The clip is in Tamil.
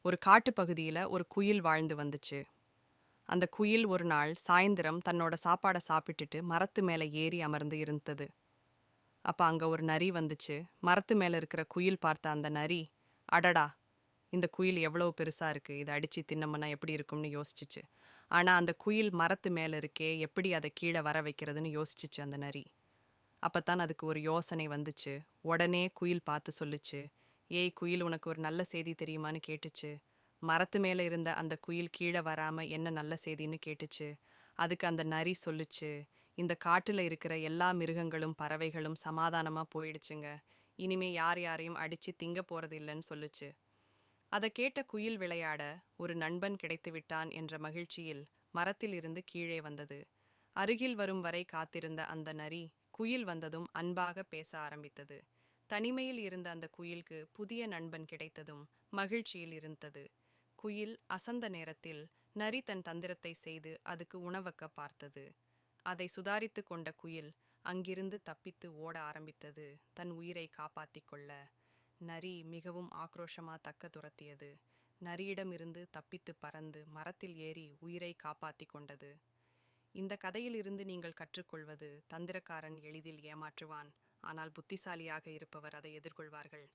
ஒரு காட்டுப்பகுதியில ஒரு குயில் வாழ்ந்து வந்துச்சு. அந்த குயில் ஒரு நாள் சாயந்திரம் தன்னோட சாப்பாட சாப்பிட்டுட்டு மரத்து மேல ஏறி அமர்ந்து இருந்தது. அப்ப அங்க ஒரு நரி வந்துச்சு. மரத்து மேல இருக்கிற குயில் பார்த்த அந்த நரி, அடடா! இந்த குயில் எவ்வளவு பெருசா இருக்கு. இத அடிச்சு தின்னோம்னா எப்படி இருக்கும்னு யோசிச்சுச்சு. ஆனா அந்த குயில் மரத்து மேல இருக்கே, எப்படி அத கீழ வர வைக்கிறதுன்னு யோசிச்சுச்சு அந்த நரி. அப்பத்தான் அதுக்கு ஒரு யோசனை வந்துச்சு. உடனே குயில் பார்த்து சொல்லுச்சு, "ஏய் குயில், உனக்கு ஒரு நல்ல செய்தி தெரியுமான்னு?" கேட்டுச்சு. மரத்து மேல இருந்த அந்த குயில் கீழ வராம என்ன நல்ல செய்தின்னு கேட்டுச்சு. அதுக்கு அந்த நரி சொல்லுச்சு, "இந்த காட்டுல இருக்கிற எல்லா மிருகங்களும் பறவைகளும் சமாதானமா போயிடுச்சுங்க. இனிமே யார் யாரையும் அடிச்சு திங்க போறது இல்லைன்னு சொல்லுச்சு." அதை கேட்ட குயில் விளையாட ஒரு நண்பன் கிடைத்து விட்டான் என்ற மகிழ்ச்சியில் மரத்தில் இருந்து கீழே வந்தது. அருகில் வரும் வரை காத்திருந்த அந்த நரி குயில் வந்ததும் அன்பாக பேச ஆரம்பித்தது. தனிமையில் இருந்த அந்த குயிலுக்கு புதிய நண்பன் கிடைத்ததும் மகிழ்ச்சியில் இருந்தது. குயில் அசந்த நேரத்தில் நரி தன் தந்திரத்தை செய்து அதுக்கு உணவக்க பார்த்தது. அதை சுதாரித்து கொண்ட குயில் அங்கிருந்து தப்பித்து ஓட ஆரம்பித்தது, தன் உயிரை காப்பாத்திக் கொள்ள. நரி மிகவும் ஆக்ரோஷமா தக்க துரத்தியது. நரியிடமிருந்து தப்பித்து பறந்து மரத்தில் ஏறி உயிரை காப்பாத்திக் கொண்டது. இந்த கதையிலிருந்து நீங்கள் கற்றுக்கொள்வது, தந்திரக்காரன் எளிதில் ஏமாற்றுவான், ஆனால் புத்திசாலியாக இருப்பவர் அதை எதிர்கொள்வார்கள்.